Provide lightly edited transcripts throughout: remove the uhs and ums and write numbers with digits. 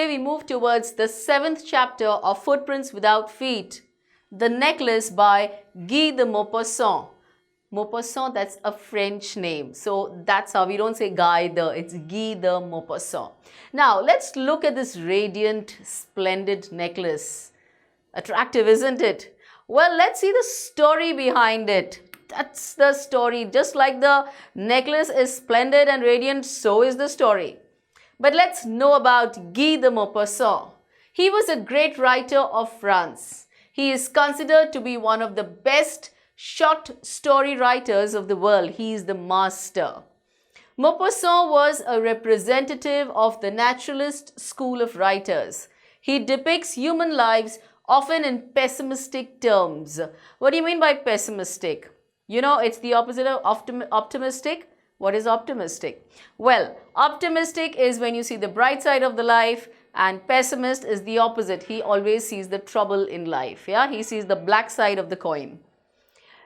we move towards the 7th chapter of Footprints Without Feet, The Necklace by Guy de Maupassant. Maupassant, that's a French name. So that's how we don't say Guy de, it's Guy de Maupassant. Now let's look at this radiant, splendid necklace. Attractive, isn't it? Well, let's see the story behind it. That's the story. Just like the necklace is splendid and radiant, so is the story. But let's know about Guy de Maupassant. He was a great writer of France. He is considered to be one of the best short story writers of the world. He is the master. Maupassant was a representative of the naturalist school of writers. He depicts human lives often in pessimistic terms. What do you mean by pessimistic? You know, it's the opposite of optimistic. What is optimistic? Well, optimistic is when you see the bright side of the life, and pessimist is the opposite. He always sees the trouble in life. Yeah, he sees the black side of the coin.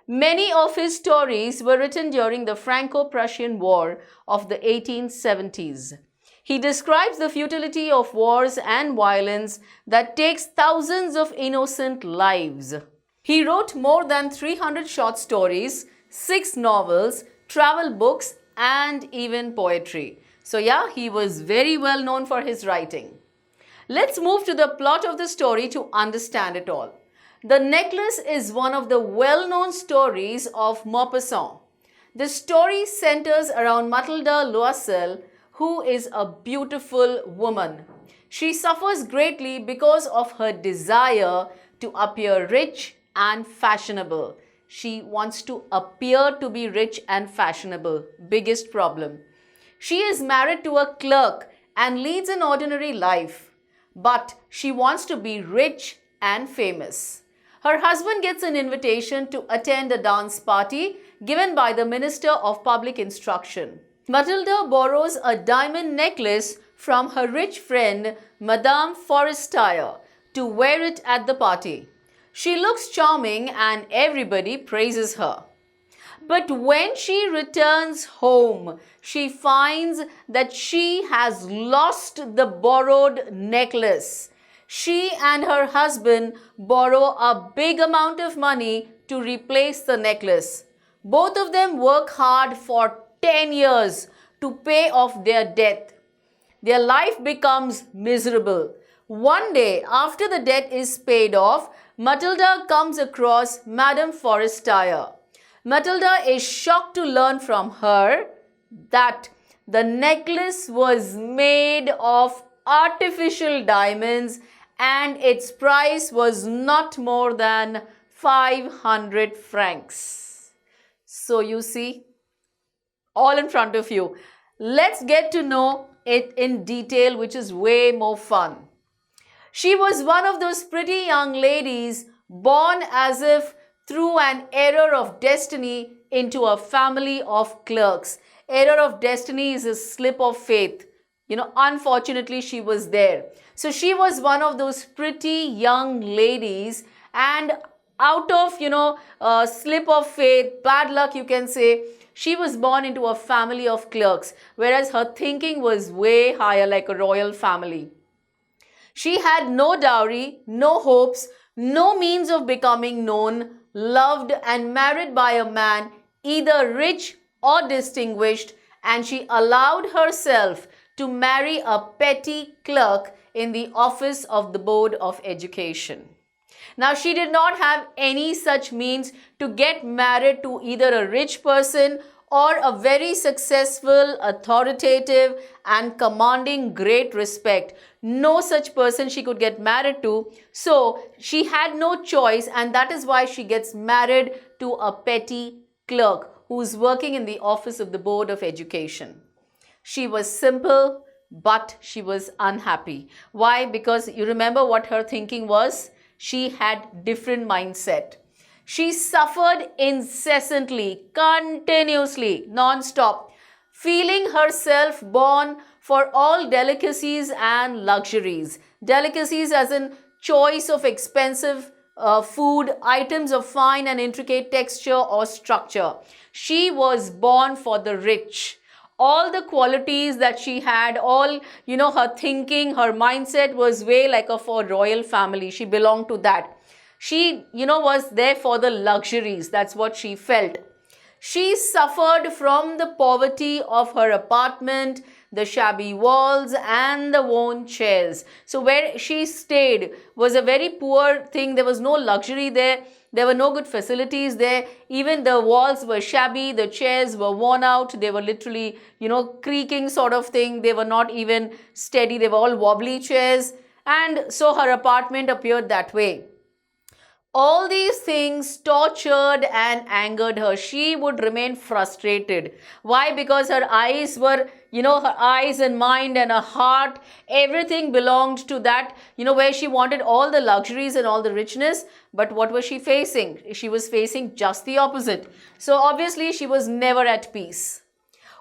Many of his stories were written during the Franco-Prussian War of the 1870s. He describes the futility of wars and violence that takes thousands of innocent lives. He wrote more than 300 short stories, 6 novels, travel books, and even poetry. So yeah, he was very well known for his writing. Let's move to the plot of the story to understand it all. The Necklace is one of the well-known stories of Maupassant. The story centers around Mathilde Loisel, who is a beautiful woman. She suffers greatly because of her desire to appear rich and fashionable. She wants to appear to be rich and fashionable. Biggest problem. She is married to a clerk and leads an ordinary life. But she wants to be rich and famous. Her husband gets an invitation to attend a dance party given by the Minister of Public Instruction. Mathilde borrows a diamond necklace from her rich friend Madame Forestier to wear it at the party. She looks charming and everybody praises her. But when she returns home, she finds that she has lost the borrowed necklace. She and her husband borrow a big amount of money to replace the necklace. Both of them work hard for 10 years to pay off their debt. Their life becomes miserable. One day, after the debt is paid off, Mathilde comes across Madame Forestier. Mathilde is shocked to learn from her that the necklace was made of artificial diamonds and its price was not more than 500 francs. So you see, all in front of you. Let's get to know it in detail, which is way more fun. She was one of those pretty young ladies born as if through an error of destiny into a family of clerks. Error of destiny is a slip of faith. You know, unfortunately, she was there. So she was one of those pretty young ladies, and out of, slip of faith, bad luck, you can say, she was born into a family of clerks, whereas her thinking was way higher, like a royal family. She had no dowry, no hopes, no means of becoming known, loved and married by a man either rich or distinguished, and she allowed herself to marry a petty clerk in the office of the Board of Education. Now, she did not have any such means to get married to either a rich person or a very successful, authoritative and commanding great respect. No such person she could get married to. So she had no choice, and that is why she gets married to a petty clerk who's working in the office of the Board of Education. She was simple, but she was unhappy. Why? Because you remember what her thinking was? She had different mindset. She suffered incessantly, continuously, non-stop, feeling herself born for all delicacies and luxuries. Delicacies as in choice of expensive food, items of fine and intricate texture or structure. She was born for the rich. All the qualities that she had, all, her thinking, her mindset was way like of a royal family. She belonged to that. She, was there for the luxuries. That's what she felt. She suffered from the poverty of her apartment, the shabby walls and the worn chairs. So where she stayed was a very poor thing. There was no luxury there. There were no good facilities there. Even the walls were shabby, the chairs were worn out. They were literally, creaking sort of thing. They were not even steady. They were all wobbly chairs. And so her apartment appeared that way. All these things tortured and angered her. She would remain frustrated. Why? Because her eyes were, her eyes and mind and her heart, everything belonged to that, where she wanted all the luxuries and all the richness. But what was she facing? She was facing just the opposite. So obviously she was never at peace.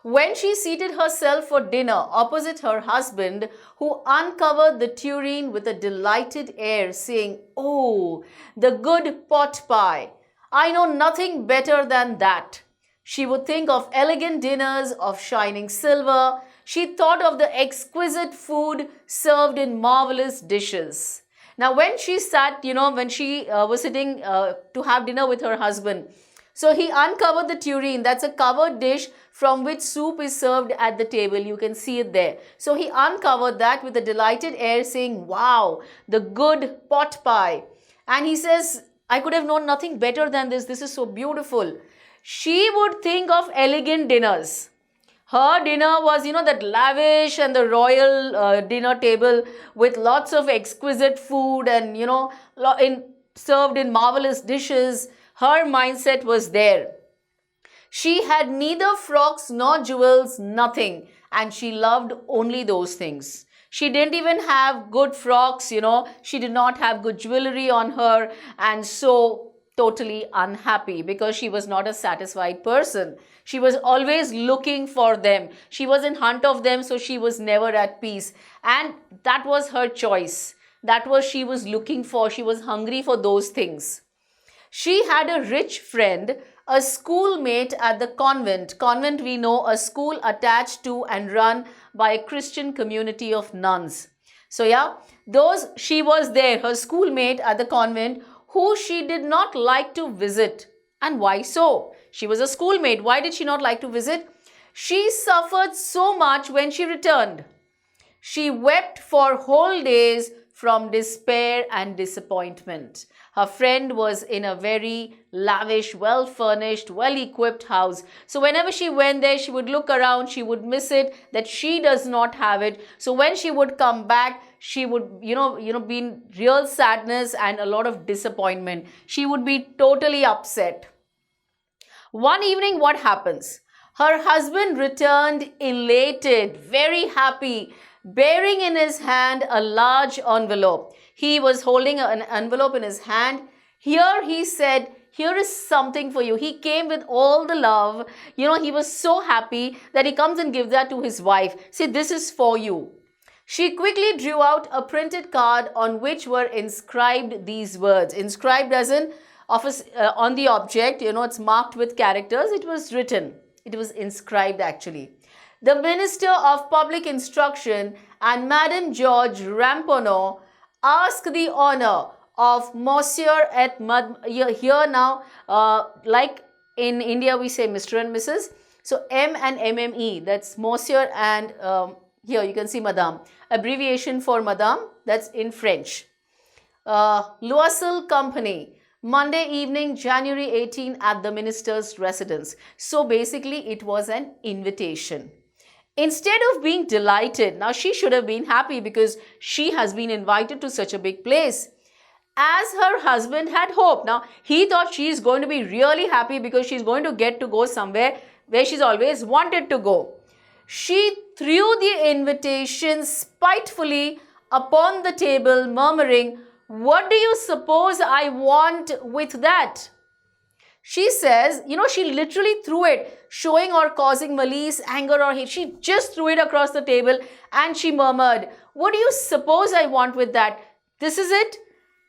When she seated herself for dinner opposite her husband, who uncovered the tureen with a delighted air, saying, "Oh, the good pot pie! I know nothing better than that." She would think of elegant dinners of shining silver. She thought of the exquisite food served in marvelous dishes. Now, when she sat, when she was sitting to have dinner with her husband, so he uncovered the tureen. That's a covered dish from which soup is served at the table. You can see it there. So he uncovered that with a delighted air, saying, "Wow, the good pot pie." And he says, "I could have known nothing better than this. This is so beautiful." She would think of elegant dinners. Her dinner was, that lavish and the royal dinner table with lots of exquisite food and, served in marvelous dishes. Her mindset was there. She had neither frocks nor jewels, nothing. And she loved only those things. She didn't even have good frocks, She did not have good jewelry on her. And so totally unhappy because she was not a satisfied person. She was always looking for them. She was in hunt of them, so she was never at peace. And that was her choice. That was she was looking for. She was hungry for those things. She had a rich friend, a schoolmate at the convent. Convent, we know, a school attached to and run by a Christian community of nuns. So yeah, she was there, her schoolmate at the convent, who she did not like to visit. And why so? She was a schoolmate. Why did she not like to visit? She suffered so much when she returned. She wept for whole days from despair and disappointment. Her friend was in a very lavish, well-furnished, well-equipped house. So whenever she went there, she would look around, she would miss it, that she does not have it. So when she would come back, she would, be in real sadness and a lot of disappointment. She would be totally upset. One evening, what happens? Her husband returned elated, very happy, bearing in his hand a large envelope. He was holding an envelope in his hand. Here he said, "Here is something for you." He came with all the love. He was so happy that he comes and gives that to his wife. "See, this is for you." She quickly drew out a printed card on which were inscribed these words. Inscribed as in on the object, it's marked with characters. It was written. It was inscribed actually. The Minister of Public Instruction and Madame George Ramponneau ask the honor of Monsieur et Mad. Here now, like in India, we say Mr. and Mrs. So M and MME, that's Monsieur and here you can see Madame. Abbreviation for Madame, that's in French. Loisel Company, Monday evening, January 18 at the minister's residence. So basically, it was an invitation. Instead of being delighted, now she should have been happy because she has been invited to such a big place. As her husband had hoped. Now, he thought she is going to be really happy because she's going to get to go somewhere where she's always wanted to go. She threw the invitation spitefully upon the table, murmuring, "What do you suppose I want with that?" She says, she literally threw it, showing or causing malice, anger or hate. She just threw it across the table and she murmured, "What do you suppose I want with that? This is it?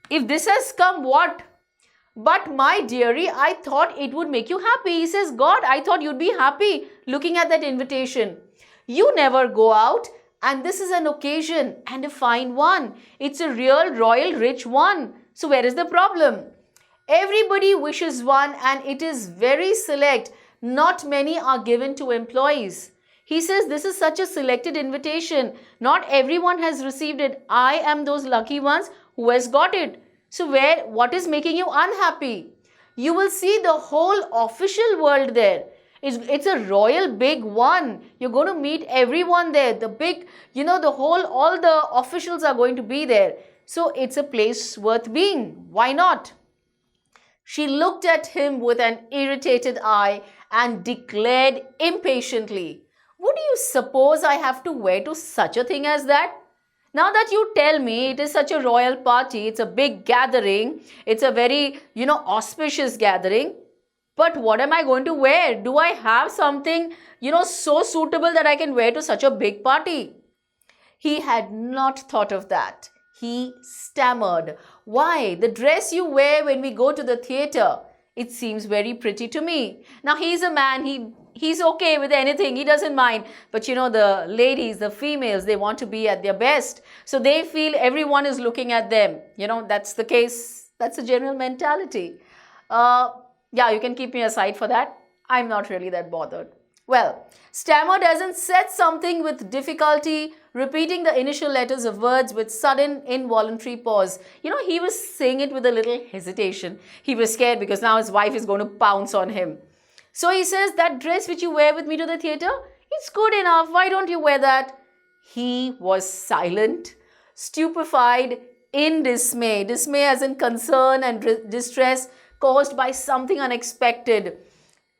If this has come, what?" But my dearie, I thought it would make you happy. He says, God, I thought you'd be happy looking at that invitation. You never go out, and this is an occasion, and a fine one. It's a real royal rich one. So where is the problem? Everybody wishes one, and it is very select. Not many are given to employees. He says this is such a selected invitation. Not everyone has received it. I am those lucky ones who has got it. So what is making you unhappy? You will see the whole official world there. It's a royal big one. You're going to meet everyone there. The big, all the officials are going to be there. So it's a place worth being. Why not? She looked at him with an irritated eye and declared impatiently, would you suppose I have to wear to such a thing as that? Now that you tell me it is such a royal party, it's a big gathering, it's a very, auspicious gathering, but what am I going to wear? Do I have something, so suitable that I can wear to such a big party? He had not thought of that. He stammered, why, the dress you wear when we go to the theatre, it seems very pretty to me. Now he's a man, he's okay with anything, he doesn't mind. But the ladies, the females, they want to be at their best. So they feel everyone is looking at them. That's the case. That's a general mentality. Yeah, you can keep me aside for that. I'm not really that bothered. Well, stammered as in said something with difficulty, repeating the initial letters of words with sudden involuntary pause. He was saying it with a little hesitation. He was scared because now his wife is going to pounce on him. So he says, that dress which you wear with me to the theatre, it's good enough. Why don't you wear that? He was silent, stupefied, in dismay. Dismay as in concern and distress caused by something unexpected.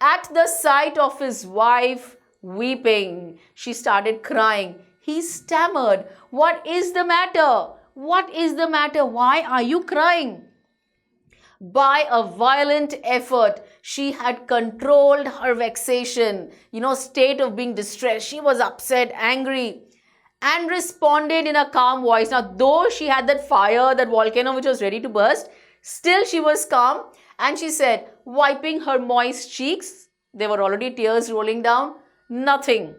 At the sight of his wife weeping, she started crying. He stammered, what is the matter? What is the matter? Why are you crying? By a violent effort, she had controlled her vexation, state of being distressed. She was upset, angry, and responded in a calm voice. Now, though she had that fire, that volcano which was ready to burst, still she was calm. And she said, wiping her moist cheeks, there were already tears rolling down, nothing.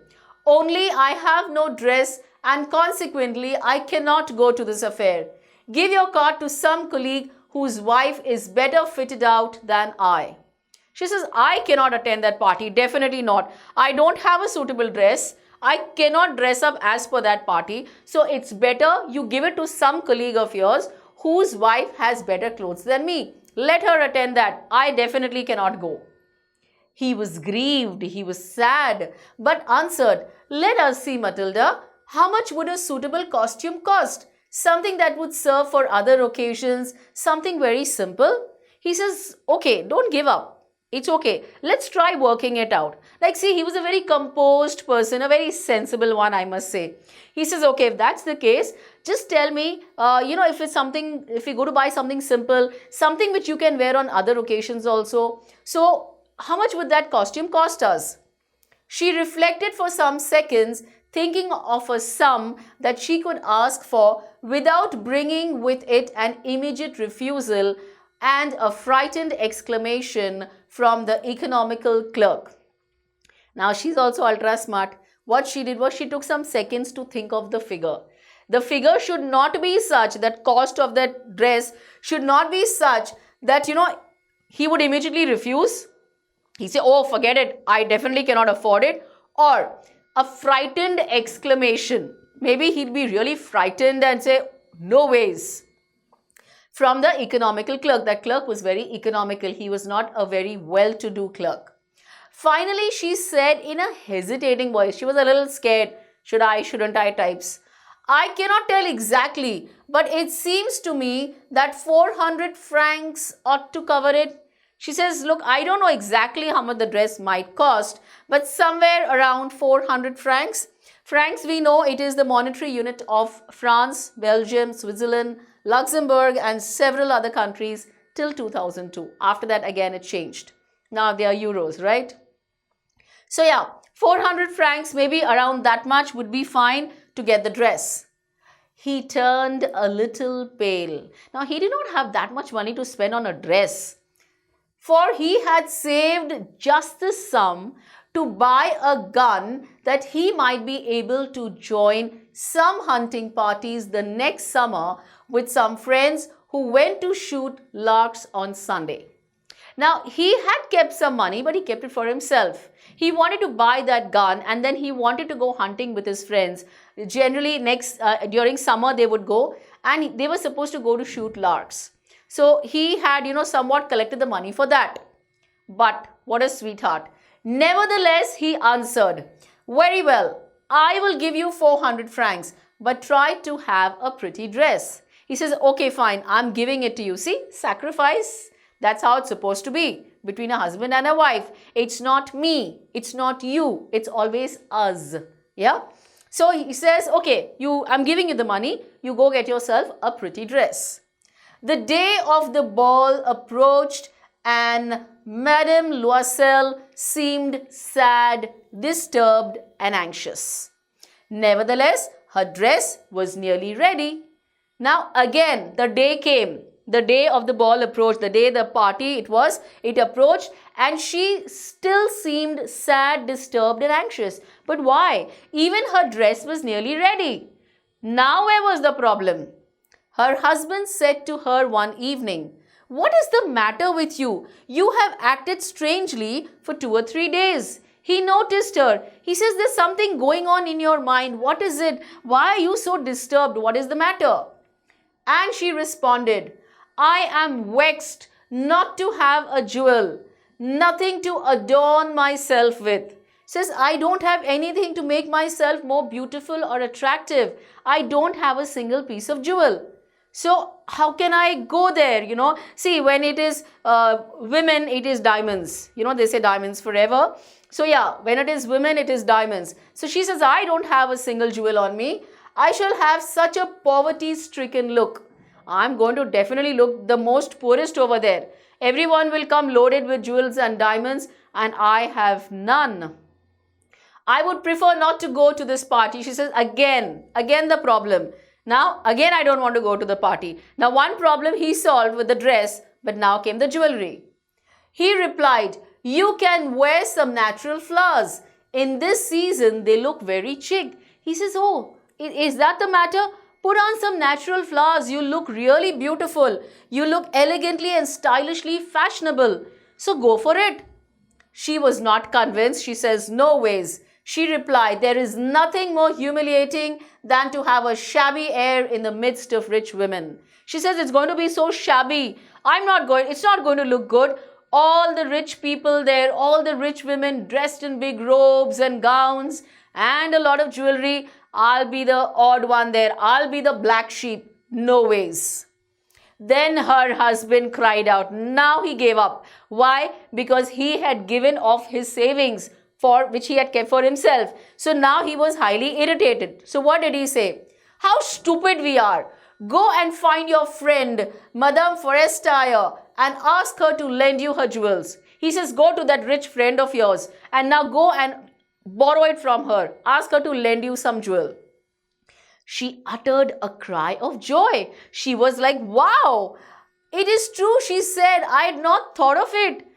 Only I have no dress, and consequently, I cannot go to this affair. Give your card to some colleague whose wife is better fitted out than I. She says, I cannot attend that party, definitely not. I don't have a suitable dress. I cannot dress up as per that party. So it's better you give it to some colleague of yours whose wife has better clothes than me. Let her attend that. I definitely cannot go. He was grieved, he was sad, but answered, let us see, Matilda, how much would a suitable costume cost? Something that would serve for other occasions, something very simple. He says, okay, don't give up. It's okay. Let's try working it out. Like, see, he was a very composed person, a very sensible one, I must say. He says, okay, if that's the case, just tell me, if it's something, if we go to buy something simple, something which you can wear on other occasions also. So, how much would that costume cost us? She reflected for some seconds, thinking of a sum that she could ask for without bringing with it an immediate refusal and a frightened exclamation from the economical clerk. Now, she's also ultra smart. What she did was she took some seconds to think of the figure. The figure should not be such, that cost of that dress should not be such that, he would immediately refuse. He said, oh, forget it. I definitely cannot afford it. Or a frightened exclamation. Maybe he'd be really frightened and say, no ways. From the economical clerk. That clerk was very economical. He was not a very well-to-do clerk. Finally, she said in a hesitating voice, she was a little scared. Should I, shouldn't I types. I cannot tell exactly, but it seems to me that 400 francs ought to cover it. She says, look, I don't know exactly how much the dress might cost, but somewhere around 400 francs. Francs, we know it is the monetary unit of France, Belgium, Switzerland, Luxembourg and several other countries till 2002. After that, again, it changed. Now they are euros, right? So yeah, 400 francs, maybe around that much would be fine to get the dress. He turned a little pale. Now, he did not have that much money to spend on a dress. for he had saved just the sum to buy a gun that he might be able to join some hunting parties the next summer with some friends who went to shoot larks on Sunday. Now, he had kept some money, but he kept it for himself. He wanted to buy that gun and then he wanted to go hunting with his friends. Generally, during summer, they would go and they were supposed to go to shoot larks. So, he had, somewhat collected the money for that. But, what a sweetheart. Nevertheless, he answered, "Very well, I will give you 400 francs, but try to have a pretty dress." He says, "Okay, fine, I'm giving it to you." See, sacrifice. That's how it's supposed to be between a husband and a wife. It's not me, it's not you, it's always us. Yeah. So he says, "Okay, I'm giving you the money, you go get yourself a pretty dress." The day of the ball approached and Madame Loisel seemed sad, disturbed and anxious. Nevertheless, her dress was nearly ready. Now again, the day came. The day of the ball approached, the day the party it approached, and she still seemed sad, disturbed and anxious. But why? Even her dress was nearly ready. Now where was the problem? Her husband said to her one evening, "What is the matter with you? You have acted strangely for 2 or 3 days." He noticed her. He says, "There's something going on in your mind. What is it? Why are you so disturbed? What is the matter?" And she responded, "I am vexed not to have a jewel, nothing to adorn myself with." Says, "I don't have anything to make myself more beautiful or attractive. I don't have a single piece of jewel. So how can I go there? See, when it is women, it is diamonds. They say diamonds forever. So yeah, when it is women, it is diamonds. So she says, "I don't have a single jewel on me. I shall have such a poverty-stricken look. I'm going to definitely look the most poorest over there. Everyone will come loaded with jewels and diamonds and I have none. I would prefer not to go to this party." She says, again the problem. Now, again, I don't want to go to the party. Now, one problem he solved with the dress, but now came the jewelry. He replied, "You can wear some natural flowers. In this season, they look very chic." He says, "Oh, is that the matter? Put on some natural flowers. You look really beautiful. You look elegantly and stylishly fashionable. So go for it." She was not convinced. She says, "No ways." She replied, "There is nothing more humiliating than to have a shabby air in the midst of rich women." She says, "It's going to be so shabby. It's not going to look good. All the rich people there, all the rich women dressed in big robes and gowns and a lot of jewelry. I'll be the odd one there. I'll be the black sheep. No ways." Then her husband cried out. Now he gave up. Why? Because he had given off his savings which he had kept for himself. So now he was highly irritated. So what did he say? "How stupid we are. Go and find your friend, Madame Forestier, and ask her to lend you her jewels." He says, "Go to that rich friend of yours and now go and borrow it from her. Ask her to lend you some jewel." She uttered a cry of joy. She was like, "Wow, it is true," she said. "I had not thought of it.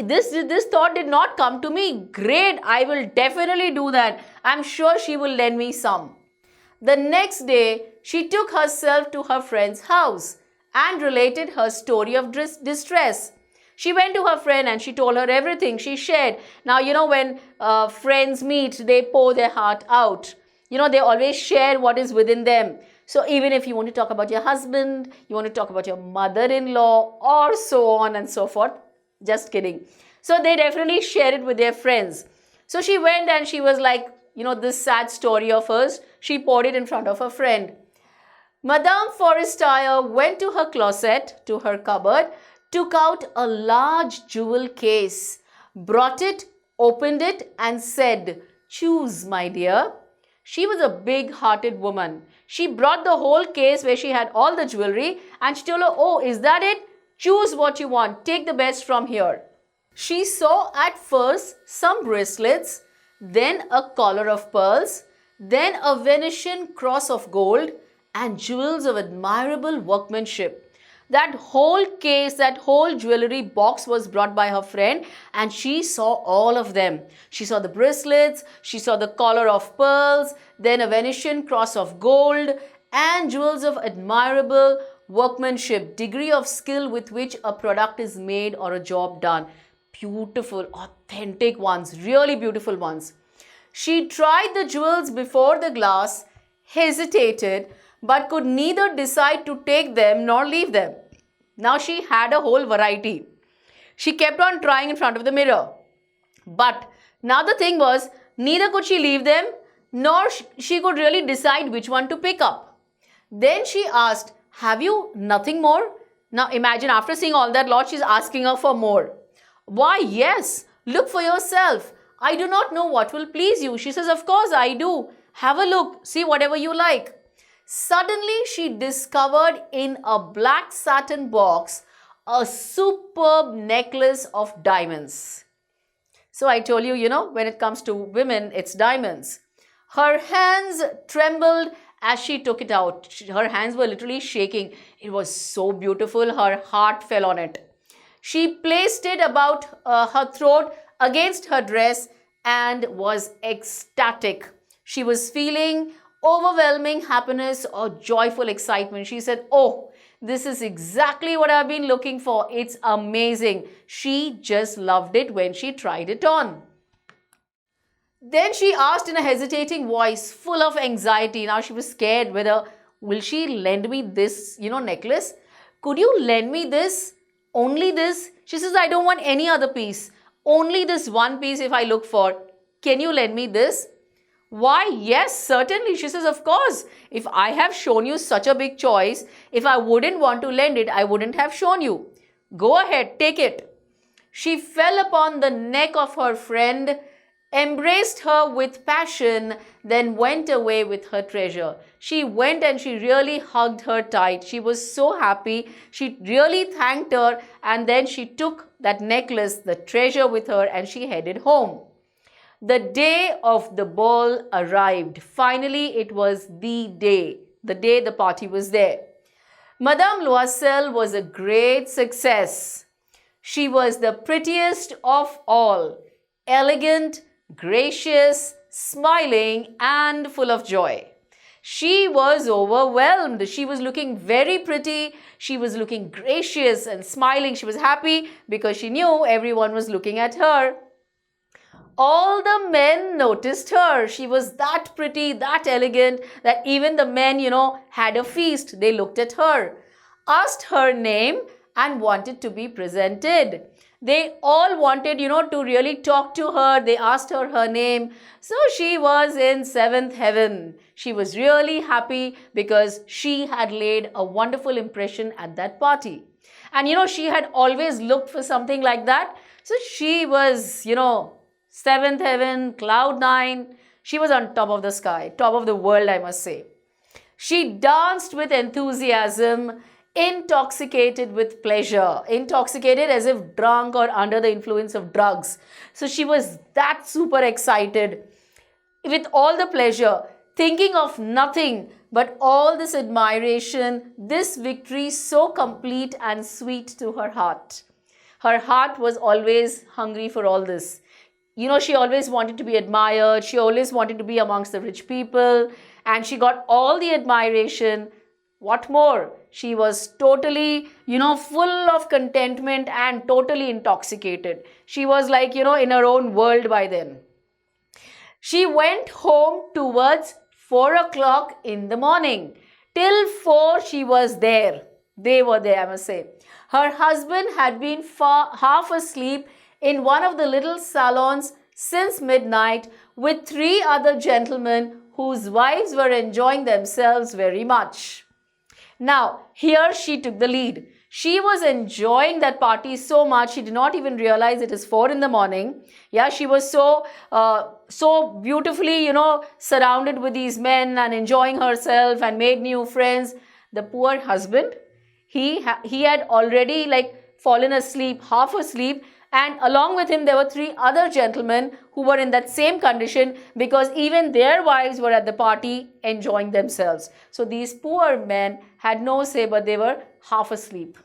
This thought did not come to me. Great, I will definitely do that. I'm sure she will lend me some." The next day, she took herself to her friend's house and related her story of distress. She went to her friend and she told her everything. She shared. Now, when friends meet, they pour their heart out. They always share what is within them. So even if you want to talk about your husband, you want to talk about your mother-in-law, or so on and so forth. Just kidding. So they definitely share it with their friends. So she went and she was like, this sad story of hers, she poured it in front of her friend. Madame Forestier went to her closet, to her cupboard, took out a large jewel case, brought it, opened it and said, "Choose, my dear." She was a big-hearted woman. She brought the whole case where she had all the jewelry and she told her, "Oh, is that it? Choose what you want. Take the best from here." She saw at first some bracelets, then a collar of pearls, then a Venetian cross of gold and jewels of admirable workmanship. That whole case, that whole jewelry box was brought by her friend, and she saw all of them. She saw the bracelets, she saw the collar of pearls, then a Venetian cross of gold, and jewels of admirable workmanship, degree of skill with which a product is made or a job done. Beautiful, authentic ones, really beautiful ones. She tried the jewels before the glass, hesitated, but could neither decide to take them nor leave them. Now she had a whole variety. She kept on trying in front of the mirror. But now the thing was, neither could she leave them, nor she could really decide which one to pick up. Then she asked, "Have you nothing more?" Now imagine, after seeing all that lot, she's asking her for more. "Why, yes, look for yourself. I do not know what will please you." She says, "Of course I do. Have a look, see whatever you like." Suddenly she discovered in a black satin box a superb necklace of diamonds. So I told you, when it comes to women, it's diamonds. Her hands trembled as she took it out. Her hands were literally shaking. It was so beautiful. Her heart fell on it. She placed it about her throat against her dress and was ecstatic. She was feeling overwhelming happiness or joyful excitement. She said, "Oh, this is exactly what I've been looking for. It's amazing." She just loved it when she tried it on. Then she asked in a hesitating voice, full of anxiety. Now she was scared whether, will she lend me this, necklace? "Could you lend me this? Only this?" She says, "I don't want any other piece. Only this one piece if I look for. Can you lend me this?" "Why, yes, certainly." She says, "Of course. If I have shown you such a big choice, if I wouldn't want to lend it, I wouldn't have shown you. Go ahead, take it." She fell upon the neck of her friend, embraced her with passion, then went away with her treasure. She went and she really hugged her tight. She was so happy. She really thanked her, and then she took that necklace, the treasure, with her, and she headed home. The day of the ball arrived. Finally, it was the day the party was there. Madame Loisel was a great success. She was the prettiest of all, elegant, gracious, smiling, and full of joy. She was overwhelmed. She was looking very pretty. She was looking gracious and smiling. She was happy because she knew everyone was looking at her. All the men noticed her. She was that pretty, that elegant, that even the men, had a feast. They looked at her, asked her name, and wanted to be presented. They all wanted, to really talk to her. They asked her name. So she was in seventh heaven. She was really happy because she had laid a wonderful impression at that party. And, she had always looked for something like that. So she was, seventh heaven, cloud 9. She was on top of the sky, top of the world, I must say. She danced with enthusiasm, intoxicated with pleasure, intoxicated as if drunk or under the influence of drugs. So she was that super excited with all the pleasure, thinking of nothing but all this admiration, this victory so complete and sweet to her heart. Her heart was always hungry for all this. She always wanted to be admired. She always wanted to be amongst the rich people. And she got all the admiration. What more? She was totally, full of contentment and totally intoxicated. She was like, in her own world by then. She went home towards 4 o'clock in the morning. Till 4 she was there. They were there, I must say. Her husband had been half asleep in one of the little salons since midnight with 3 other gentlemen whose wives were enjoying themselves very much. Now, here she took the lead. She was enjoying that party so much, she did not even realize it is 4 in the morning. Yeah, she was so beautifully, surrounded with these men and enjoying herself and made new friends. The poor husband, he had already fallen asleep, half asleep, and along with him there were 3 other gentlemen who were in that same condition because even their wives were at the party enjoying themselves. So these poor men had no say, but they were half asleep.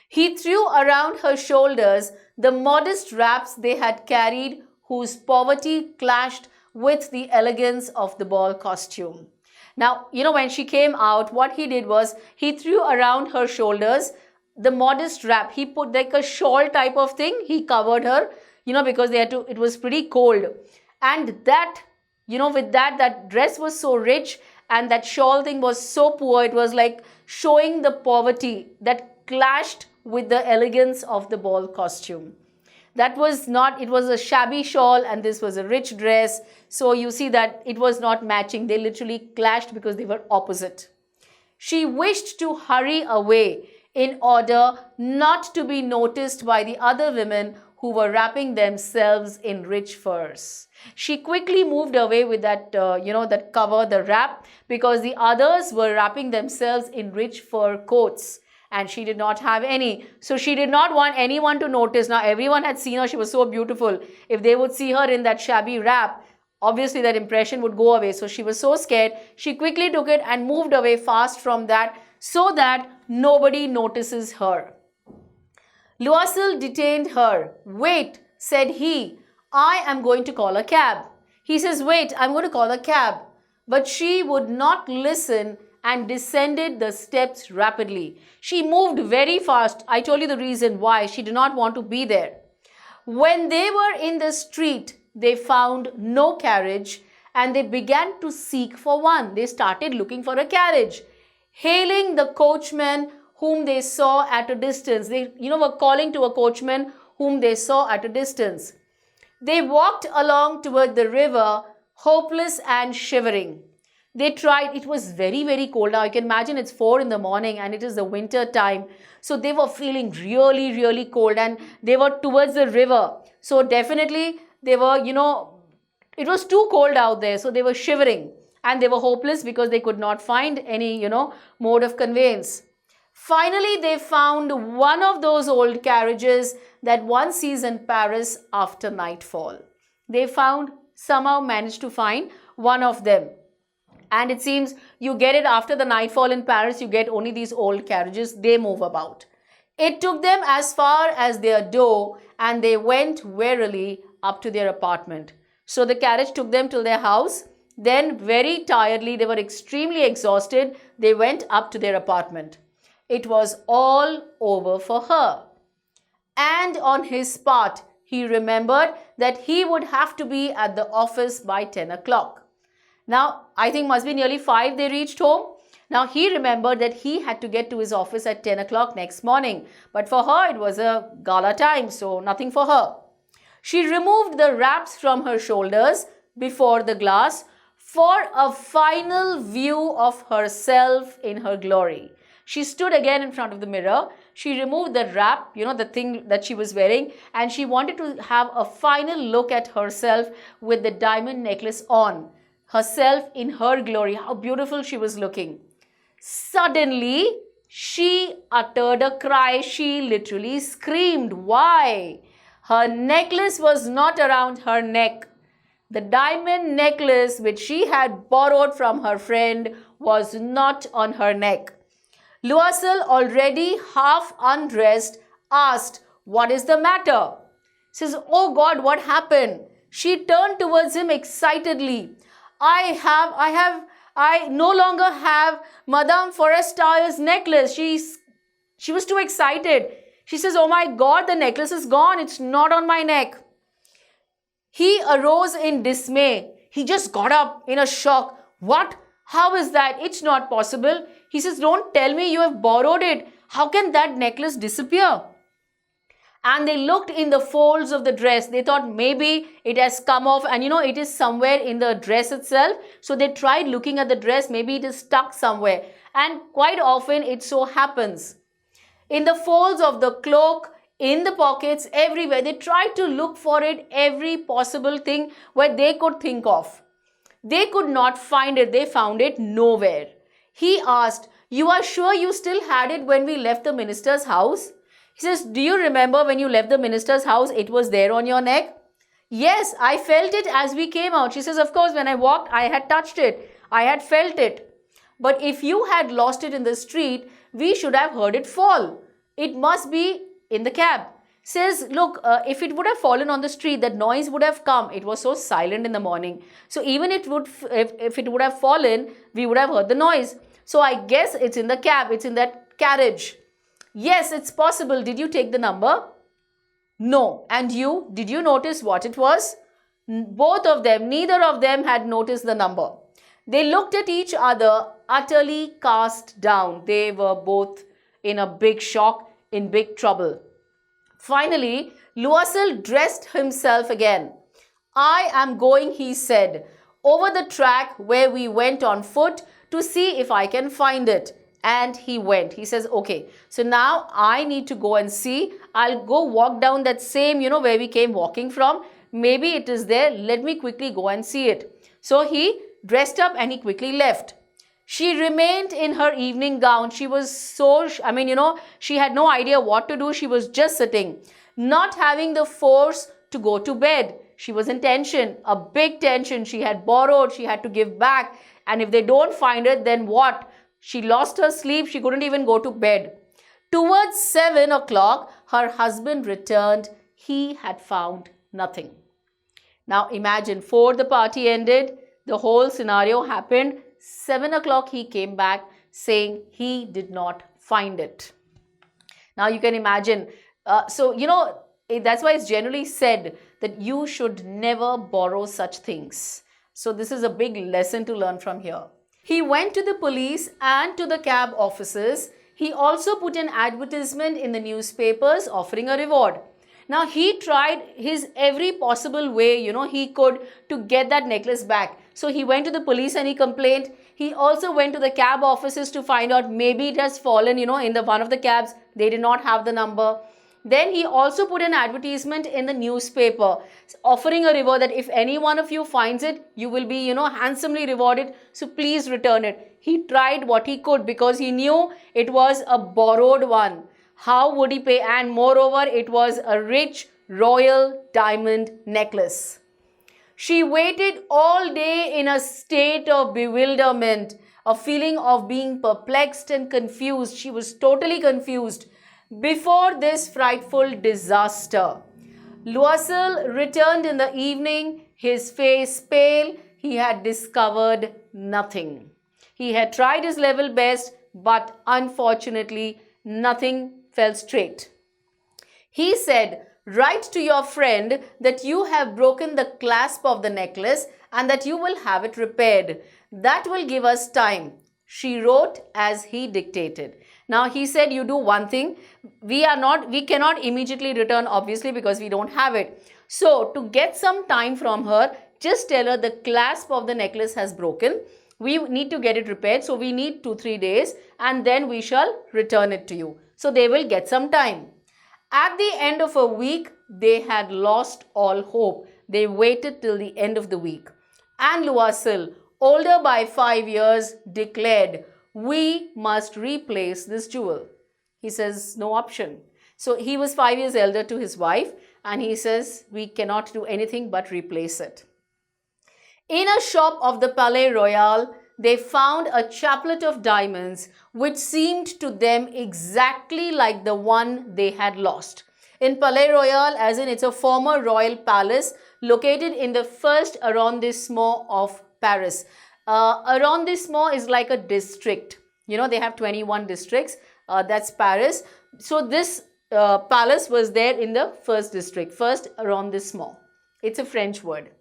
He threw around her shoulders the modest wraps they had carried, whose poverty clashed with the elegance of the ball costume. Now, when she came out, what he did was he threw around her shoulders the modest wrap. He put like a shawl type of thing. He covered her, because it was pretty cold. And that, with that dress was so rich and that shawl thing was so poor. It was like showing the poverty that clashed with the elegance of the ball costume. That was not, it was a shabby shawl and this was a rich dress. So you see that it was not matching. They literally clashed because they were opposite. She wished to hurry away in order not to be noticed by the other women who were wrapping themselves in rich furs. She quickly moved away with that, that cover, the wrap, because the others were wrapping themselves in rich fur coats. And she did not have any. So she did not want anyone to notice. Now everyone had seen her. She was so beautiful. If they would see her in that shabby wrap, obviously that impression would go away. So she was so scared. She quickly took it and moved away fast from that so that nobody notices her. Loisel detained her. Wait, said he. I am going to call a cab. He says, wait, I'm going to call a cab. But she would not listen and descended the steps rapidly. She moved very fast. I told you the reason why. She did not want to be there. When they were in the street, they found no carriage and they began to seek for one. They started looking for a carriage, hailing the coachman whom they saw at a distance. They, were calling to a coachman whom they saw at a distance. They walked along toward the river, hopeless and shivering. They tried, it was very, very cold. Now you can imagine it's 4 in the morning and it is the winter time. So they were feeling really, really cold and they were towards the river. So definitely they were, it was too cold out there. So they were shivering and they were hopeless because they could not find any, mode of conveyance. Finally, they found one of those old carriages that one sees in Paris after nightfall. They somehow managed to find one of them. And it seems you get it after the nightfall in Paris, you get only these old carriages, they move about. It took them as far as their door and they went wearily up to their apartment. So the carriage took them to their house. Then very tiredly, they were extremely exhausted. They went up to their apartment. It was all over for her. And on his part, he remembered that he would have to be at the office by 10 o'clock. Now, I think must be nearly 5 they reached home. Now, he remembered that he had to get to his office at 10 o'clock next morning. But for her, it was a gala time, so nothing for her. She removed the wraps from her shoulders before the glass for a final view of herself in her glory. She stood again in front of the mirror. She removed the wrap, the thing that she was wearing, and she wanted to have a final look at herself with the diamond necklace on. Herself in her glory, how beautiful she was looking. Suddenly, she uttered a cry. She literally screamed. Why? Her necklace was not around her neck. The diamond necklace which she had borrowed from her friend was not on her neck. Loisel, already half undressed, asked, "What is the matter?" Says, "Oh God, what happened?" She turned towards him excitedly. I no longer have Madame Forestier's necklace. She was too excited. She says, "Oh my God, the necklace is gone. It's not on my neck." He arose in dismay. He just got up in a shock. "What? How is that? It's not possible." He says, "Don't tell me you have borrowed it. How can that necklace disappear?" And they looked in the folds of the dress. They thought maybe it has come off and it is somewhere in the dress itself. So they tried looking at the dress. Maybe it is stuck somewhere. And quite often it so happens. In the folds of the cloak, in the pockets, everywhere. They tried to look for it, every possible thing where they could think of. They could not find it. They found it nowhere. He asked, "You are sure you still had it when we left the minister's house?" He says, "Do you remember when you left the minister's house, it was there on your neck?" "Yes, I felt it as we came out." She says, "Of course, when I walked, I had touched it. I had felt it. But if you had lost it in the street, We should have heard it fall. It must be in the cab. Says, look, if it would have fallen on the street, that noise would have come. It was so silent in the morning. So even if it would have fallen, we would have heard the noise. So I guess it's in the cab. It's in that carriage. Yes, it's possible. Did you take the number? No. And you? Did you notice what it was? Both of them, neither of them had noticed the number. They looked at each other, utterly cast down. They were both in a big shock, in big trouble. Finally, Loisel dressed himself again. I am going, he said, over the track where we went on foot to see if I can find it. And he went. He says, okay, so now I need to go and see. I'll go walk down that same, where we came walking from. Maybe it is there. Let me quickly go and see it. So he dressed up and he quickly left. She remained in her evening gown. She was so, she had no idea what to do. She was just sitting, not having the force to go to bed. She was in tension, a big tension. She had borrowed, she had to give back. And if they don't find it, then what? She lost her sleep. She couldn't even go to bed. Towards 7 o'clock, her husband returned. He had found nothing. Now imagine, 4 the party ended. The whole scenario happened. 7 o'clock he came back saying he did not find it. Now you can imagine. That's why it's generally said that you should never borrow such things. So this is a big lesson to learn from here. He went to the police and to the cab offices. He also put an advertisement in the newspapers offering a reward. Now he tried his every possible way, he could to get that necklace back. So he went to the police and he complained. He also went to the cab offices to find out maybe it has fallen, in one of the cabs. They did not have the number. Then he also put an advertisement in the newspaper offering a reward that if any one of you finds it, you will be, handsomely rewarded. So please return it. He tried what he could because he knew it was a borrowed one. How would he pay? And moreover, it was a rich royal diamond necklace. She waited all day in a state of bewilderment, a feeling of being perplexed and confused. She was totally confused before this frightful disaster. Loisel returned in the evening, his face pale. He had discovered nothing. He had tried his level best, but unfortunately, nothing fell straight. He said, write to your friend that you have broken the clasp of the necklace and that you will have it repaired. That will give us time. She wrote as he dictated. Now he said, you do one thing. We cannot immediately return, obviously, because we don't have it. So to get some time from her, just tell her the clasp of the necklace has broken. We need to get it repaired. So we need 2-3 days and then we shall return it to you. So they will get some time. At the end of a week, they had lost all hope. They waited till the end of the week. And Loisel, older by 5 years, declared, we must replace this jewel. He says, no option. So he was 5 years elder to his wife and he says, we cannot do anything but replace it. In a shop of the Palais Royal, they found a chaplet of diamonds which seemed to them exactly like the one they had lost. In Palais Royal, as in it's a former royal palace located in the first arrondissement of Paris. Arrondissement is like a district. They have 21 districts. That's Paris. So this palace was there in the first district, first arrondissement. It's a French word.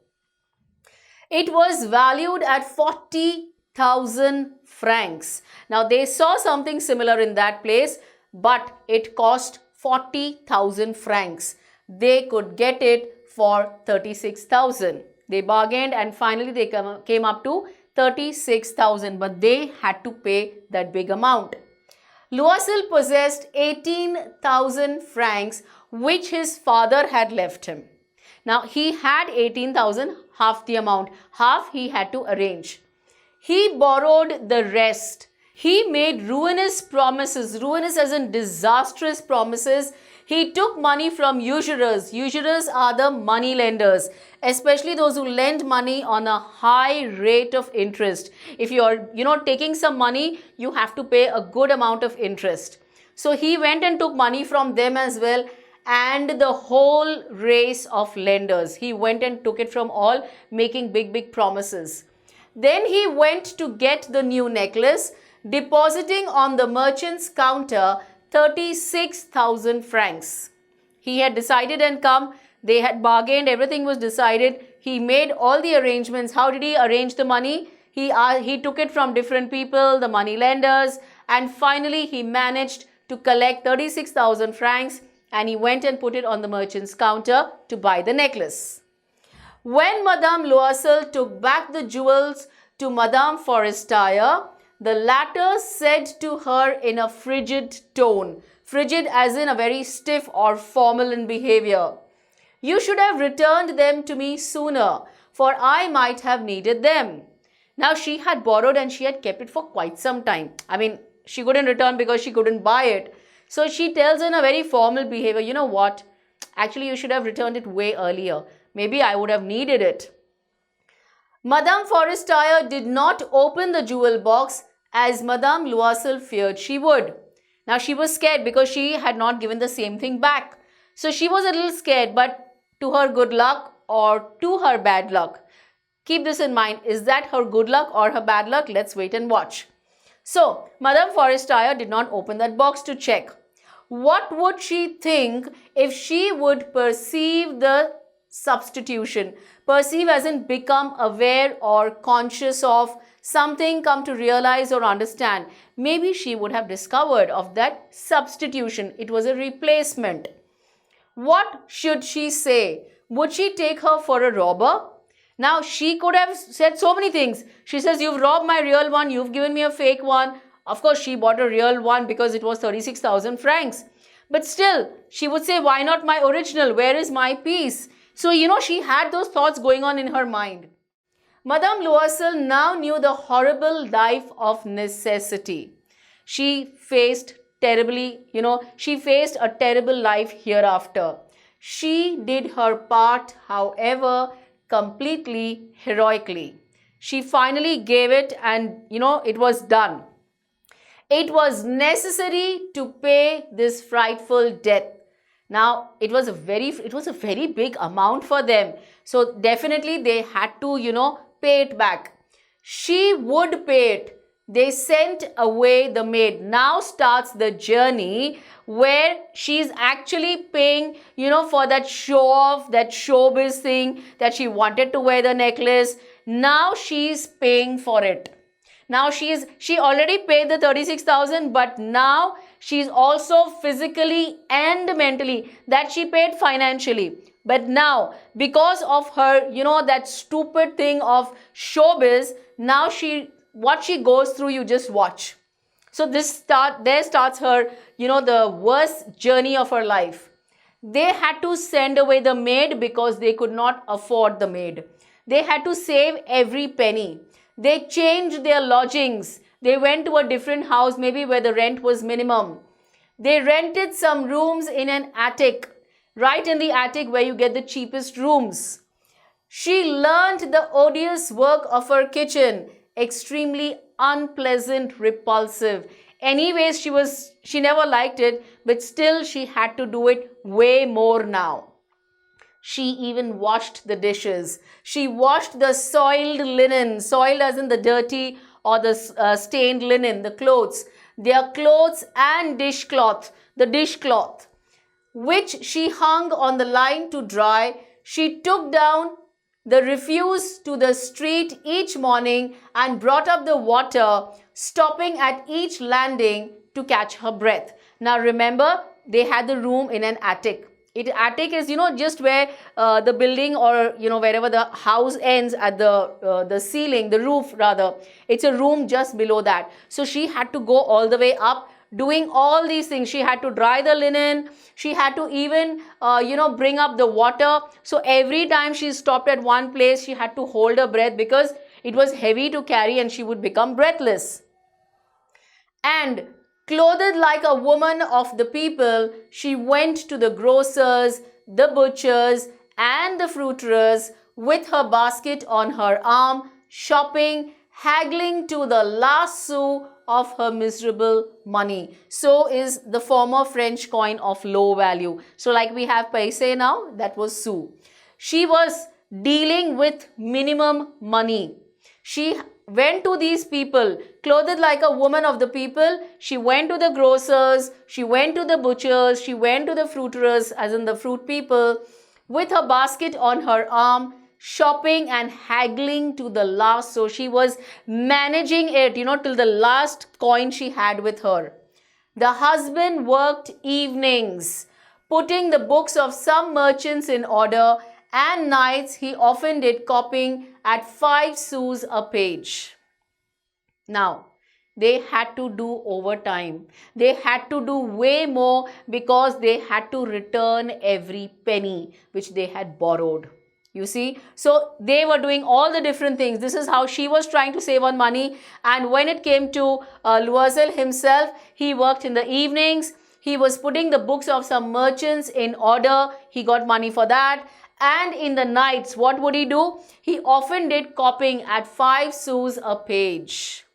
It was valued at 40,000 francs. Now they saw something similar in that place, but it cost 40,000 francs. They could get it for 36,000. They bargained and finally they came up to 36,000, but they had to pay that big amount. Loisel possessed 18,000 francs which his father had left him. Now he had 18,000, half the amount, half he had to arrange. He borrowed the rest. He made ruinous promises, ruinous as in disastrous promises. He took money from usurers. Usurers are the money lenders, especially those who lend money on a high rate of interest. If you're, taking some money, you have to pay a good amount of interest. So he went and took money from them as well, and the whole race of lenders. He went and took it from all, making big, big promises. Then he went to get the new necklace, depositing on the merchant's counter 36,000 francs. He had decided and come, they had bargained, everything was decided. He made all the arrangements. How did he arrange the money? He took it from different people, the money lenders, and finally he managed to collect 36,000 francs, and he went and put it on the merchant's counter to buy the necklace. When Madame Loisel took back the jewels to Madame Forestier, the latter said to her in a frigid tone, frigid as in a very stiff or formal in behavior, "You should have returned them to me sooner, for I might have needed them." Now she had borrowed and she had kept it for quite some time. I mean, she couldn't return because she couldn't buy it. So she tells in a very formal behavior, "You know what? Actually, you should have returned it way earlier. Maybe I would have needed it." Madame Forestier did not open the jewel box as Madame Loisel feared she would. Now she was scared because she had not given the same thing back. So she was a little scared, but to her good luck or to her bad luck. Keep this in mind. Is that her good luck or her bad luck? Let's wait and watch. So, Madame Forestier did not open that box to check. What would she think if she would perceive the substitution? Perceive as in become aware or conscious of something, come to realize or understand. Maybe she would have discovered of that substitution. It was a replacement. What should she say? Would she take her for a robber? Now, she could have said so many things. She says, "You've robbed my real one, you've given me a fake one." Of course, she bought a real one because it was 36,000 francs. But still, she would say, "Why not my original? Where is my piece?" So, she had those thoughts going on in her mind. Madame Loisel now knew the horrible life of necessity. She faced she faced a terrible life hereafter. She did her part, however, completely heroically. She finally gave it, and it was done. It was necessary to pay this frightful debt. Now it was a very big amount for them, so definitely they had to pay it back. She would pay it. They sent away the maid. Now starts the journey where she's actually paying, for that show off, that showbiz thing that she wanted to wear the necklace. Now she's paying for it. Now she already paid the 36,000, but now she's also physically and mentally, that she paid financially. But now, because of her, that stupid thing of showbiz, now what she goes through, you just watch. So there starts her, the worst journey of her life. They had to send away the maid because they could not afford the maid. They had to save every penny. They changed their lodgings. They went to a different house, maybe where the rent was minimum. They rented some rooms in an attic, right in the attic where you get the cheapest rooms. She learned the odious work of her kitchen, extremely unpleasant, repulsive. Anyways, she never liked it, but still she had to do it way more now. She even washed the dishes. She washed the soiled linen, soiled as in the dirty or the stained linen, the clothes, their clothes and dishcloth, the dishcloth, which she hung on the line to dry. She took down the refuse to the street each morning and brought up the water, stopping at each landing to catch her breath. Now remember, they had the room in an attic. Attic is, just where the building or, wherever the house ends at the ceiling, the roof rather. It's a room just below that. So she had to go all the way up doing all these things. She had to dry the linen. She had to even, bring up the water. So every time she stopped at one place, she had to hold her breath because it was heavy to carry and she would become breathless. And Clothed like a woman of the people, she went to the grocers, the butchers, and the fruiterers with her basket on her arm, shopping, haggling to the last sou of her miserable money. So is the former French coin of low value. So like we have paise now, that was sou. She was dealing with minimum money. She went to these people, clothed like a woman of the people. She went to the grocers, she went to the butchers, she went to the fruiterers, as in the fruit people, with her basket on her arm, shopping and haggling to the last. So she was managing it, till the last coin she had with her. The husband worked evenings, putting the books of some merchants in order, and nights he often did copying at 5 sous a page. Now, they had to do overtime. They had to do way more because they had to return every penny which they had borrowed. You see, so they were doing all the different things. This is how she was trying to save on money. And when it came to Loisel himself, he worked in the evenings. He was putting the books of some merchants in order. He got money for that. And in the nights, what would he do? He often did copying at 5 sous a page.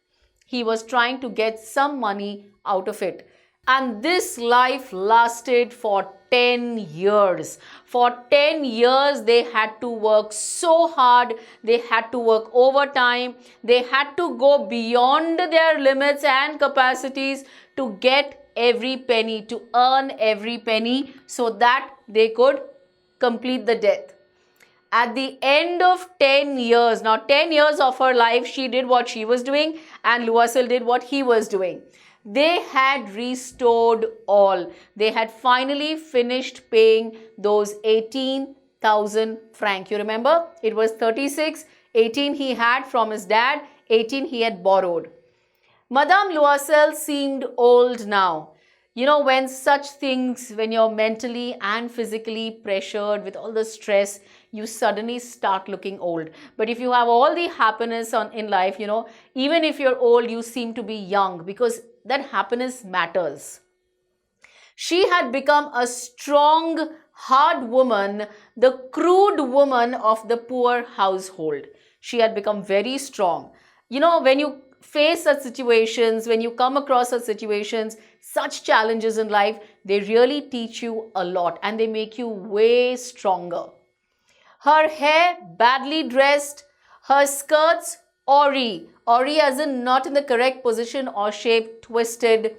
He was trying to get some money out of it. And this life lasted for 10 years. For 10 years, they had to work so hard. They had to work overtime. They had to go beyond their limits and capacities to get every penny, to earn every penny so that they could complete the debt. At the end of 10 years, now 10 years of her life, she did what she was doing and Loisel did what he was doing. They had restored all. They had finally finished paying those 18,000 francs. You remember? It was 36, 18 he had from his dad, 18 he had borrowed. Madame Loisel seemed old now. When such things, when you're mentally and physically pressured with all the stress, you suddenly start looking old. But if you have all the happiness in life, even if you're old, you seem to be young because that happiness matters. She had become a strong, hard woman, the crude woman of the poor household. She had become very strong. When you face such situations, when you come across such situations, such challenges in life, they really teach you a lot and they make you way stronger. Her hair badly dressed, her skirts awry as in not in the correct position or shape, twisted,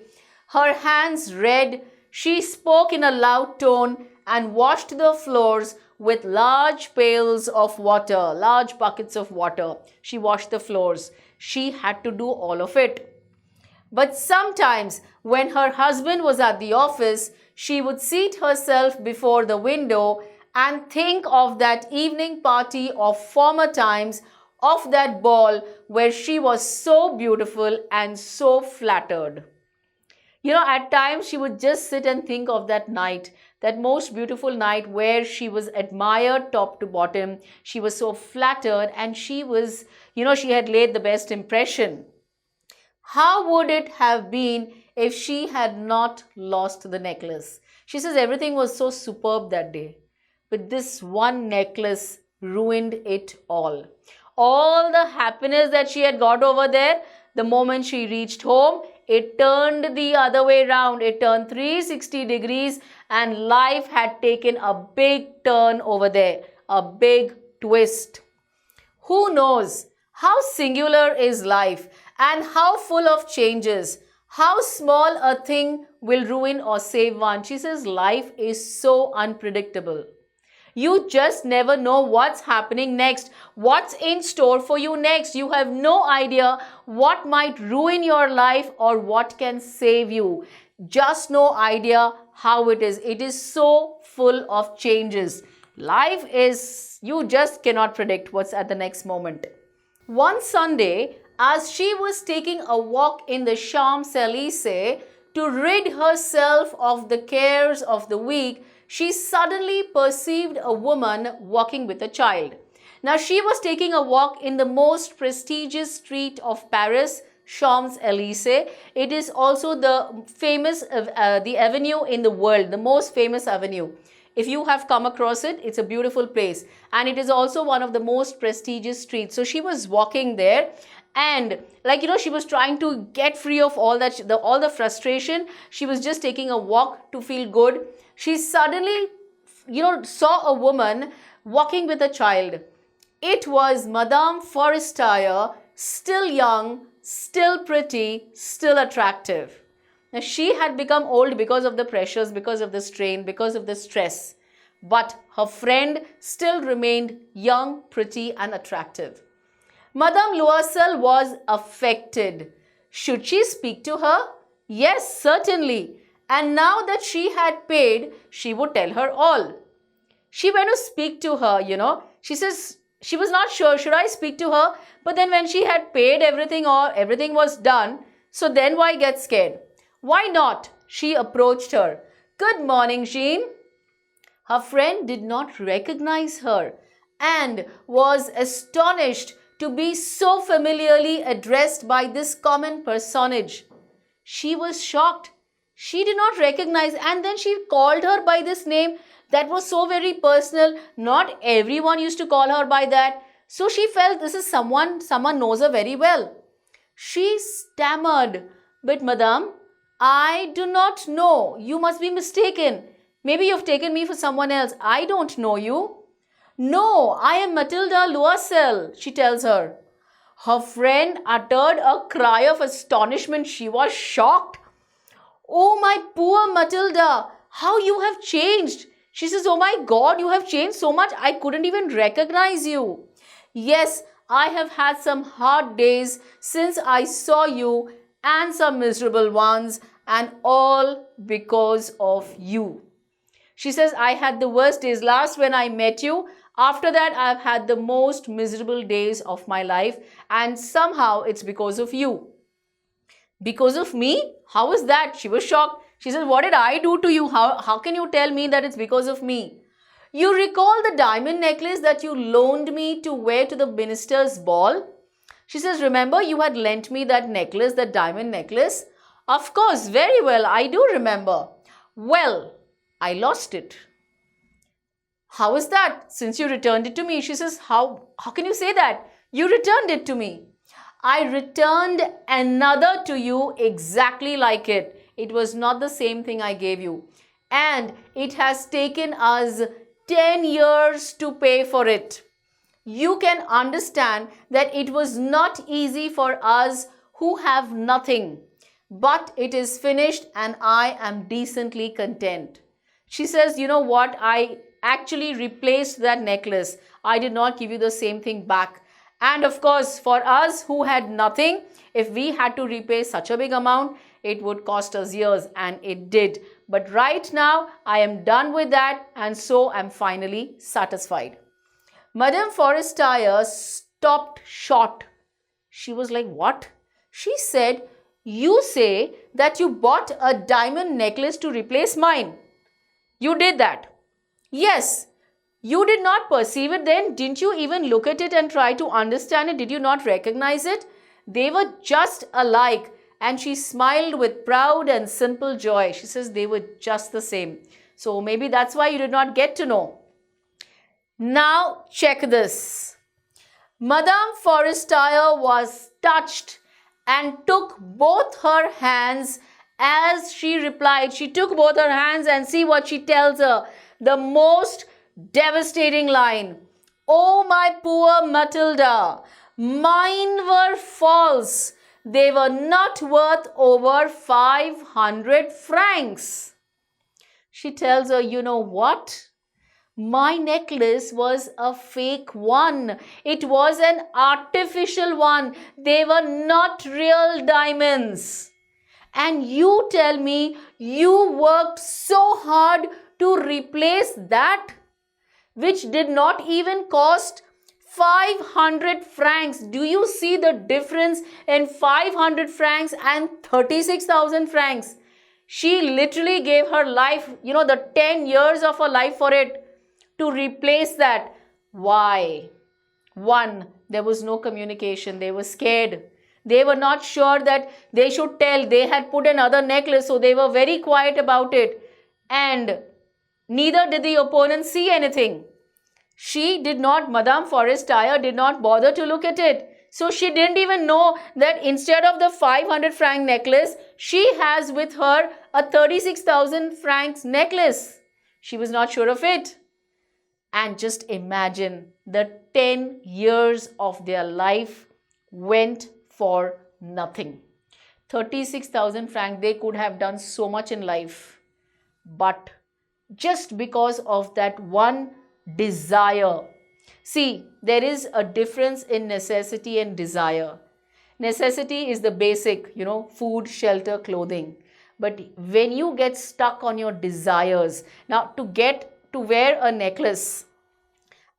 her hands red. She spoke in a loud tone and washed the floors with large pails of water, large buckets of water. She washed the floors. She had to do all of it. But sometimes when her husband was at the office, she would seat herself before the window and think of that evening party of former times, of that ball where she was so beautiful and so flattered. At times she would just sit and think of that night, that most beautiful night where she was admired top to bottom. She was so flattered and she was, she had laid the best impression. How would it have been if she had not lost the necklace? She says everything was so superb that day, but this one necklace ruined it all. All the happiness that she had got over there, the moment she reached home, it turned the other way around. It turned 360 degrees and life had taken a big turn over there, a big twist. Who knows how singular is life and how full of changes, how small a thing will ruin or save one. She says life is so unpredictable. You just never know what's happening next, what's in store for you next. You have no idea what might ruin your life or what can save you. Just no idea how it is. It is so full of changes. Life is, you just cannot predict what's at the next moment. One Sunday, as she was taking a walk in the Champs-Élysées to rid herself of the cares of the week, she suddenly perceived a woman walking with a child. Now, she was taking a walk in the most prestigious street of Paris, Champs-Élysées. It is also the famous, the avenue in the world, the most famous avenue. If you have come across it, it's a beautiful place. And it is also one of the most prestigious streets. So she was walking there and she was trying to get free of all that, all the frustration. She was just taking a walk to feel good. She suddenly, saw a woman walking with a child. It was Madame Forestier, still young, still pretty, still attractive. Now, she had become old because of the pressures, because of the strain, because of the stress. But her friend still remained young, pretty and attractive. Madame Loisel was affected. Should she speak to her? Yes, certainly. And now that she had paid, she would tell her all. She went to speak to her, She says she was not sure, should I speak to her? But then when she had paid everything or everything was done, so then why get scared? Why not? She approached her. Good morning, Jean. Her friend did not recognize her and was astonished to be so familiarly addressed by this common personage. She was shocked. She did not recognize, and then she called her by this name that was so very personal. Not everyone used to call her by that. So she felt this is someone knows her very well. She stammered, but madame, I do not know. You must be mistaken. Maybe you've taken me for someone else. I don't know you. No, I am Matilda Loisel, she tells her. Her friend uttered a cry of astonishment. She was shocked. Oh, my poor Matilda, how you have changed. She says, oh my God, you have changed so much. I couldn't even recognize you. Yes, I have had some hard days since I saw you and some miserable ones, and all because of you. She says, I had the worst days last when I met you. After that, I've had the most miserable days of my life, and somehow it's because of you. Because of me? How is that? She was shocked. She said, what did I do to you? How can you tell me that it's because of me? You recall the diamond necklace that you loaned me to wear to the minister's ball? She says, remember you had lent me that necklace, that diamond necklace? Of course, very well, I do remember. Well, I lost it. How is that? Since you returned it to me. She says, how can you say that? You returned it to me. I returned another to you exactly like it. It was not the same thing I gave you. And it has taken us 10 years to pay for it. You can understand that it was not easy for us who have nothing. But it is finished and I am decently content. She says, you know what? I actually replaced that necklace. I did not give you the same thing back. And of course, for us who had nothing, if we had to repay such a big amount, it would cost us years, and it did. But right now, I am done with that, and so I'm finally satisfied. Madame Forestier stopped short. She was like, what? She said, you say that you bought a diamond necklace to replace mine. You did that. Yes. You did not perceive it then? Didn't you even look at it and try to understand it? Did you not recognize it? They were just alike. And she smiled with proud and simple joy. She says they were just the same. So maybe that's why you did not get to know. Now check this. Madame Forestier was touched and took both her hands as she replied. She took both her hands and see what she tells her. The most devastating line. Oh, my poor Matilda, mine were false. They were not worth over 500 francs. She tells her, you know what? My necklace was a fake one. It was an artificial one. They were not real diamonds. And you tell me you worked so hard to replace that, which did not even cost 500 francs. Do you see the difference in 500 francs and 36,000 francs? She literally gave her life, the 10 years of her life for it to replace that. Why? One, there was no communication. They were scared. They were not sure that they should tell. They had put another necklace, so they were very quiet about it. And neither did the opponent see anything. She did not, Madame Forestier did not bother to look at it. So she didn't even know that instead of the 500 franc necklace, she has with her a 36,000 francs necklace. She was not sure of it. And just imagine, the 10 years of their life went for nothing. 36,000 francs, they could have done so much in life. But just because of that one desire. See, there is a difference in necessity and desire. Necessity is the basic, food, shelter, clothing. But when you get stuck on your desires, now to wear a necklace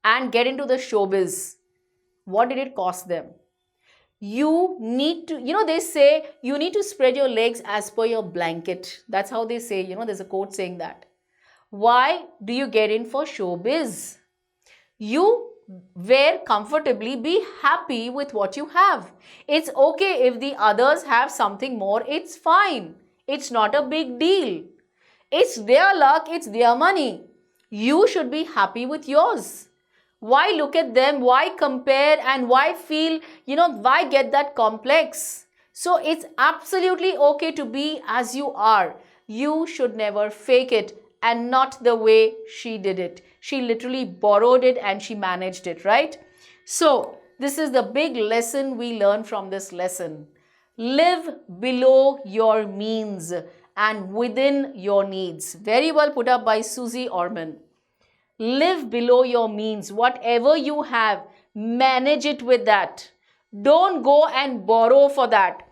and get into the showbiz, what did it cost them? You need to, they say you need to spread your legs as per your blanket. That's how they say, there's a quote saying that. Why do you get in for showbiz? You wear comfortably, be happy with what you have. It's okay if the others have something more, it's fine. It's not a big deal. It's their luck, it's their money. You should be happy with yours. Why look at them? Why compare? And why feel, why get that complex? So it's absolutely okay to be as you are. You should never fake it, and not the way she did it. She literally borrowed it and she managed it, right? So this is the big lesson we learn from this lesson. Live below your means and within your needs. Very well put up by Susie Orman. Live below your means. Whatever you have, manage it with that. Don't go and borrow for that.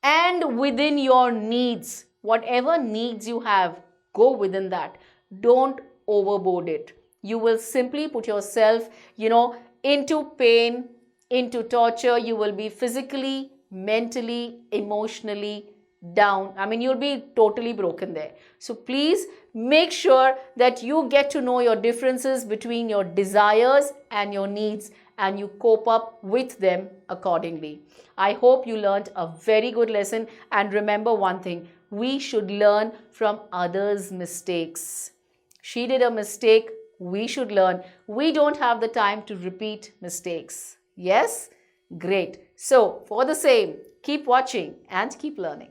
And within your needs, whatever needs you have, go within that. Don't overboard it. You will simply put yourself, into pain, into torture. You will be physically, mentally, emotionally down. You'll be totally broken there. So please make sure that you get to know your differences between your desires and your needs, and you cope up with them accordingly. I hope you learned a very good lesson, and remember one thing, we should learn from others' mistakes. She did a mistake, we should learn. We don't have the time to repeat mistakes. Yes? Great. So, for the same, keep watching and keep learning.